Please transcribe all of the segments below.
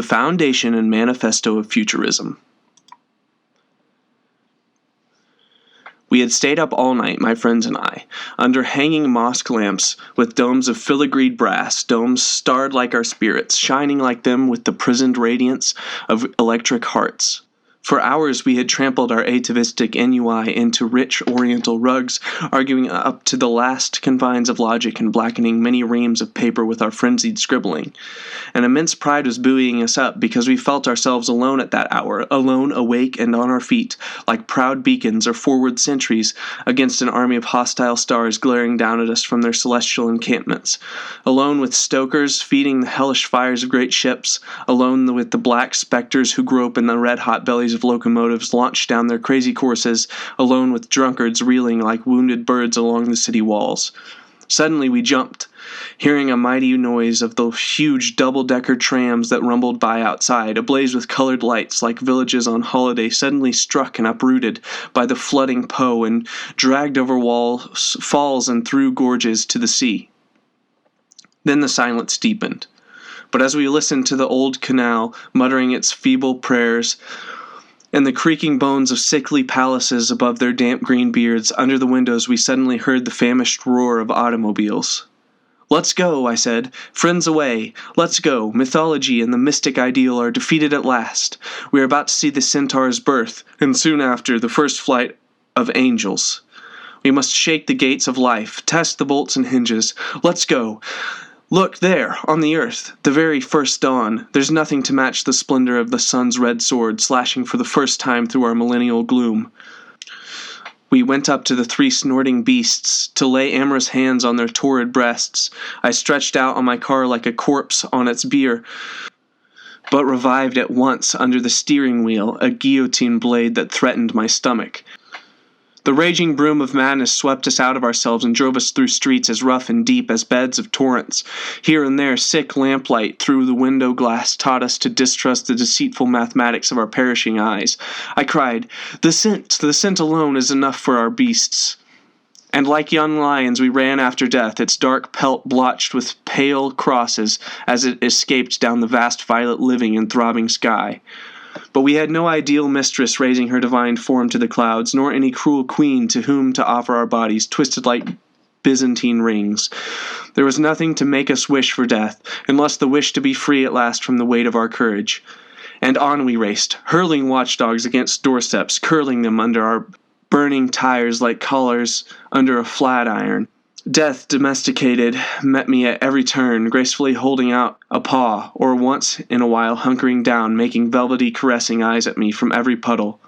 The Foundation and Manifesto of Futurism. We had stayed up all night, my friends and I, under hanging mosque lamps with domes of filigreed brass, domes starred like our spirits, shining like them with the prisoned radiance of electric hearts. For hours we had trampled our atavistic ennui into rich oriental rugs, arguing up to the last confines of logic and blackening many reams of paper with our frenzied scribbling. An immense pride was buoying us up because we felt ourselves alone at that hour, alone, awake, and on our feet, like proud beacons or forward sentries against an army of hostile stars glaring down at us from their celestial encampments. Alone with stokers feeding the hellish fires of great ships, alone with the black specters who grope in the red-hot bellies of locomotives launched down their crazy courses, alone with drunkards reeling like wounded birds along the city walls. Suddenly we jumped, hearing a mighty noise of the huge double-decker trams that rumbled by outside, ablaze with colored lights like villages on holiday suddenly struck and uprooted by the flooding Po and dragged over walls, falls and through gorges to the sea. Then the silence deepened. But as we listened to the old canal muttering its feeble prayers, and the creaking bones of sickly palaces above their damp green beards, under the windows we suddenly heard the famished roar of automobiles. "Let's go," I said. "Friends away. Let's go. Mythology and the mystic ideal are defeated at last. We are about to see the centaur's birth, and soon after, the first flight of angels. We must shake the gates of life, test the bolts and hinges. Let's go. Look, there, on the earth, the very first dawn. There's nothing to match the splendor of the sun's red sword, slashing for the first time through our millennial gloom." We went up to the three snorting beasts, to lay amorous hands on their torrid breasts. I stretched out on my car like a corpse on its bier, but revived at once under the steering wheel, a guillotine blade that threatened my stomach. The raging broom of madness swept us out of ourselves and drove us through streets as rough and deep as beds of torrents. Here and there, sick lamplight through the window glass taught us to distrust the deceitful mathematics of our perishing eyes. I cried, the scent alone is enough for our beasts." And like young lions we ran after death, its dark pelt blotched with pale crosses as it escaped down the vast violet living and throbbing sky. But we had no ideal mistress raising her divine form to the clouds, nor any cruel queen to whom to offer our bodies, twisted like Byzantine rings. There was nothing to make us wish for death, unless the wish to be free at last from the weight of our courage. And on we raced, hurling watchdogs against doorsteps, curling them under our burning tires like collars under a flat iron. Death, domesticated, met me at every turn, gracefully holding out a paw, or once in a while hunkering down, making velvety caressing eyes at me from every puddle.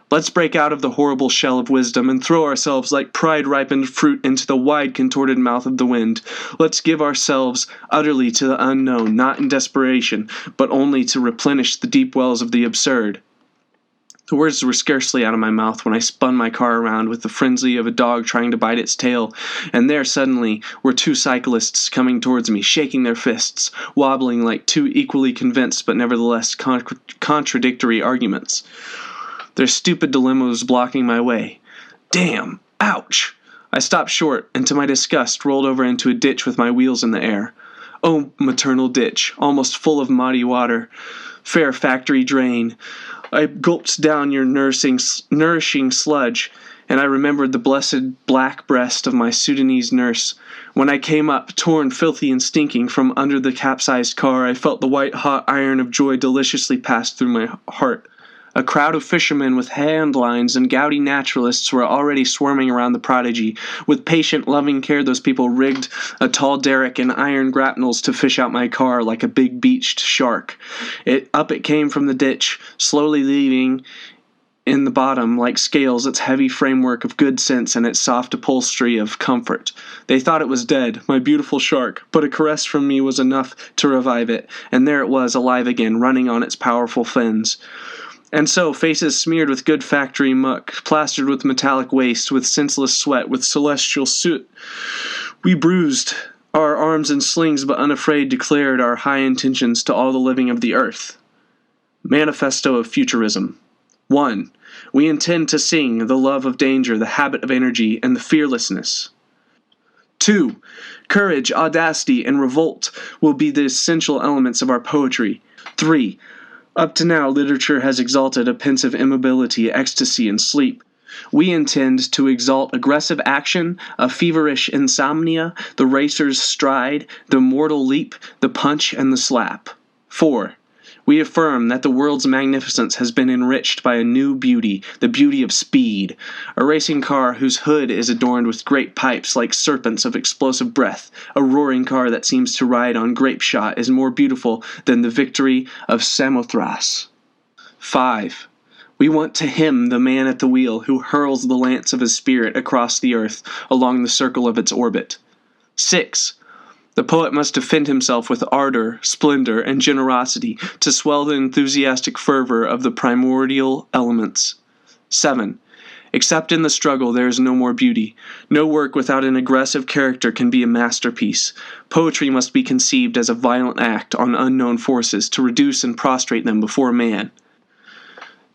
Let's break out of the horrible shell of wisdom and throw ourselves like pride-ripened fruit into the wide contorted mouth of the wind. Let's give ourselves utterly to the unknown, not in desperation, but only to replenish the deep wells of the absurd. The words were scarcely out of my mouth when I spun my car around with the frenzy of a dog trying to bite its tail, and there suddenly were two cyclists coming towards me, shaking their fists, wobbling like two equally convinced but nevertheless contradictory arguments. Their stupid dilemma was blocking my way. Damn! Ouch! I stopped short, and to my disgust rolled over into a ditch with my wheels in the air. Oh, maternal ditch, almost full of muddy water. Fair factory drain. I gulped down your nourishing sludge, and I remembered the blessed black breast of my Sudanese nurse. When I came up, torn, filthy, and stinking, from under the capsized car, I felt the white-hot iron of joy deliciously pass through my heart. A crowd of fishermen with handlines and gouty naturalists were already swarming around the prodigy. With patient, loving care, those people rigged a tall derrick and iron grapnels to fish out my car like a big beached shark. Up it came from the ditch, slowly leaving in the bottom, like scales, its heavy framework of good sense and its soft upholstery of comfort. They thought it was dead, my beautiful shark, but a caress from me was enough to revive it, and there it was, alive again, running on its powerful fins. And so, faces smeared with good factory muck, plastered with metallic waste, with senseless sweat, with celestial soot, we bruised our arms in slings but unafraid declared our high intentions to all the living of the earth. Manifesto of Futurism. 1. We intend to sing the love of danger, the habit of energy, and the fearlessness. 2. Courage, audacity, and revolt will be the essential elements of our poetry. 3. Up to now, literature has exalted a pensive immobility, ecstasy, and sleep. We intend to exalt aggressive action, a feverish insomnia, the racer's stride, the mortal leap, the punch, and the slap. 4. We affirm that the world's magnificence has been enriched by a new beauty, the beauty of speed. A racing car whose hood is adorned with great pipes like serpents of explosive breath, a roaring car that seems to ride on grape shot is more beautiful than the victory of Samothrace. 5. We want to hymn the man at the wheel who hurls the lance of his spirit across the earth along the circle of its orbit. 6. The poet must defend himself with ardor, splendor, and generosity to swell the enthusiastic fervor of the primordial elements. 7. Except in the struggle there is no more beauty. No work without an aggressive character can be a masterpiece. Poetry must be conceived as a violent act on unknown forces to reduce and prostrate them before man.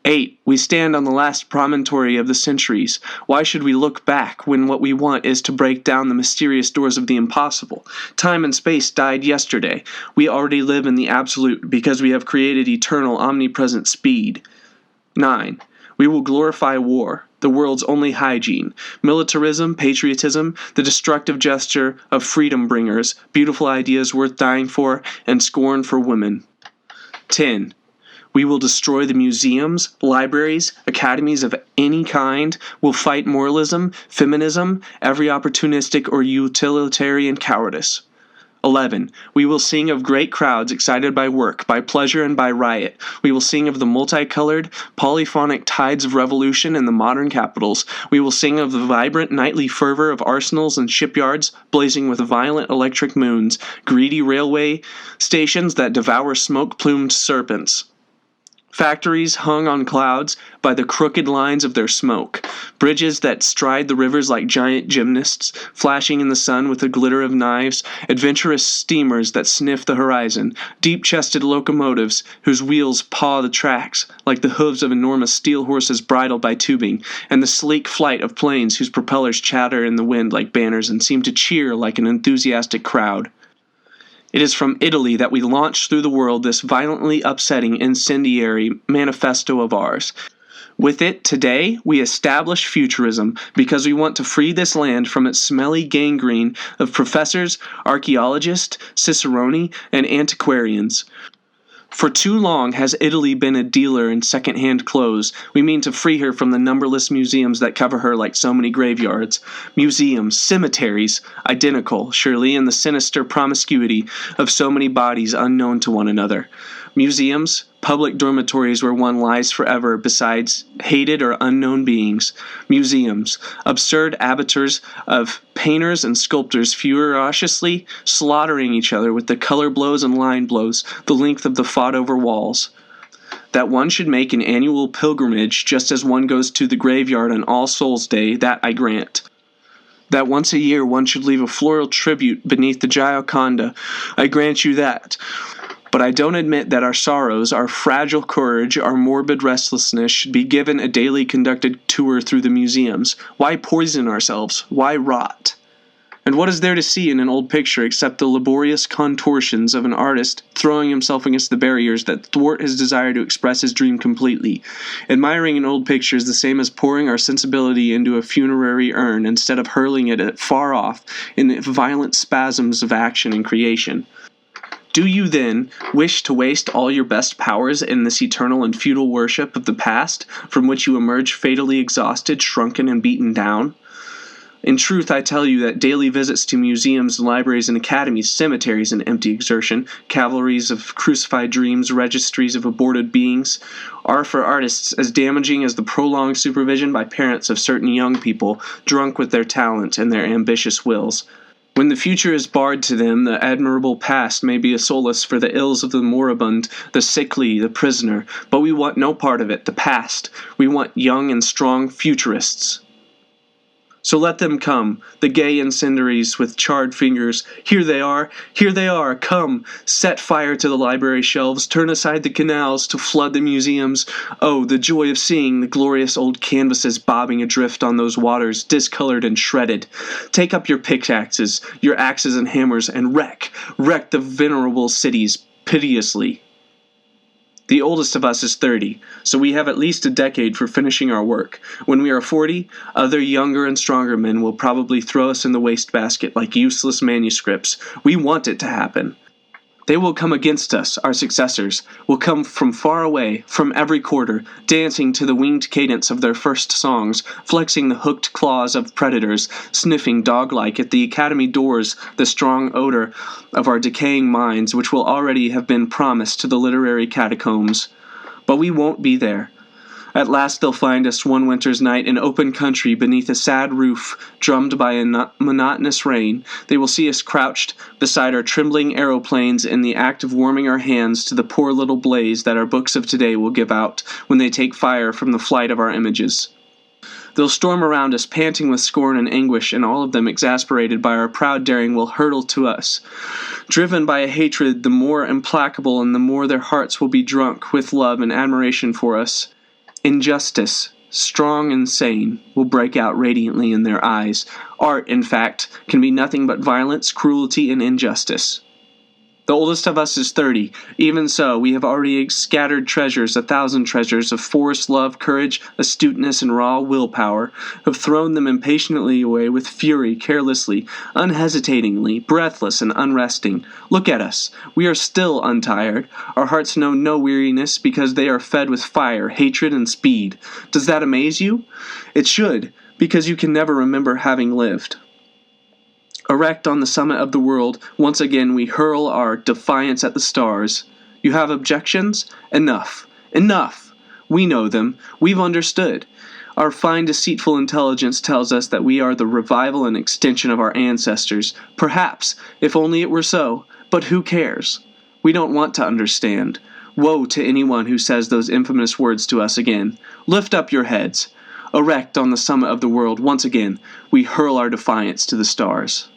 8. We stand on the last promontory of the centuries. Why should we look back when what we want is to break down the mysterious doors of the impossible? Time and space died yesterday. We already live in the absolute because we have created eternal, omnipresent speed. 9. We will glorify war, the world's only hygiene. Militarism, patriotism, the destructive gesture of freedom bringers, beautiful ideas worth dying for, and scorn for women. 10. We will destroy the museums, libraries, academies of any kind. We'll fight moralism, feminism, every opportunistic or utilitarian cowardice. 11. We will sing of great crowds excited by work, by pleasure, and by riot. We will sing of the multicolored, polyphonic tides of revolution in the modern capitals. We will sing of the vibrant nightly fervor of arsenals and shipyards blazing with violent electric moons, greedy railway stations that devour smoke-plumed serpents. Factories hung on clouds by the crooked lines of their smoke, bridges that stride the rivers like giant gymnasts, flashing in the sun with the glitter of knives, adventurous steamers that sniff the horizon, deep-chested locomotives whose wheels paw the tracks like the hooves of enormous steel horses bridled by tubing, and the sleek flight of planes whose propellers chatter in the wind like banners and seem to cheer like an enthusiastic crowd. It is from Italy that we launch through the world this violently upsetting, incendiary manifesto of ours. With it, today, we establish Futurism because we want to free this land from its smelly gangrene of professors, archaeologists, ciceroni, and antiquarians. For too long has Italy been a dealer in second-hand clothes. We mean to free her from the numberless museums that cover her like so many graveyards. Museums, cemeteries, identical, surely, in the sinister promiscuity of so many bodies unknown to one another. Museums, public dormitories where one lies forever besides hated or unknown beings. Museums, absurd abattoirs of painters and sculptors furiously slaughtering each other with the color blows and line blows, the length of the fought-over walls. That one should make an annual pilgrimage just as one goes to the graveyard on All Souls' Day, that I grant. That once a year one should leave a floral tribute beneath the Gioconda, I grant you that. But I don't admit that our sorrows, our fragile courage, our morbid restlessness should be given a daily conducted tour through the museums. Why poison ourselves? Why rot? And what is there to see in an old picture except the laborious contortions of an artist throwing himself against the barriers that thwart his desire to express his dream completely? Admiring an old picture is the same as pouring our sensibility into a funerary urn instead of hurling it far off in the violent spasms of action and creation. Do you, then, wish to waste all your best powers in this eternal and futile worship of the past, from which you emerge fatally exhausted, shrunken, and beaten down? In truth, I tell you that daily visits to museums, libraries, and academies, cemeteries and empty exertion, cavalries of crucified dreams, registries of aborted beings, are for artists as damaging as the prolonged supervision by parents of certain young people, drunk with their talent and their ambitious wills. When the future is barred to them, the admirable past may be a solace for the ills of the moribund, the sickly, the prisoner, but we want no part of it, the past. We want young and strong futurists. So let them come, the gay incendiaries with charred fingers. Here they are, come! Set fire to the library shelves, turn aside the canals to flood the museums. Oh, the joy of seeing the glorious old canvases bobbing adrift on those waters, discolored and shredded. Take up your pickaxes, your axes and hammers, and wreck the venerable cities pitilessly. The oldest of us is 30, so we have at least a decade for finishing our work. When we are 40, other younger and stronger men will probably throw us in the wastebasket like useless manuscripts. We want it to happen. They will come against us, our successors, will come from far away, from every quarter, dancing to the winged cadence of their first songs, flexing the hooked claws of predators, sniffing dog-like at the academy doors the strong odor of our decaying minds which will already have been promised to the literary catacombs. But we won't be there. At last they'll find us one winter's night in open country beneath a sad roof, drummed by a monotonous rain. They will see us crouched beside our trembling aeroplanes in the act of warming our hands to the poor little blaze that our books of today will give out when they take fire from the flight of our images. They'll storm around us, panting with scorn and anguish, and all of them, exasperated by our proud daring, will hurtle to us, driven by a hatred the more implacable and the more their hearts will be drunk with love and admiration for us. Injustice, strong and sane, will break out radiantly in their eyes. Art, in fact, can be nothing but violence, cruelty, and injustice. The oldest of us is 30. Even so, we have already scattered treasures, 1,000 treasures of force, love, courage, astuteness, and raw willpower, have thrown them impatiently away with fury, carelessly, unhesitatingly, breathless and unresting. Look at us. We are still untired. Our hearts know no weariness because they are fed with fire, hatred, and speed. Does that amaze you? It should, because you can never remember having lived. Erect on the summit of the world, once again we hurl our defiance at the stars. You have objections? Enough. Enough! We know them. We've understood. Our fine deceitful intelligence tells us that we are the revival and extension of our ancestors. Perhaps, if only it were so. But who cares? We don't want to understand. Woe to anyone who says those infamous words to us again. Lift up your heads. Erect on the summit of the world, once again, we hurl our defiance to the stars.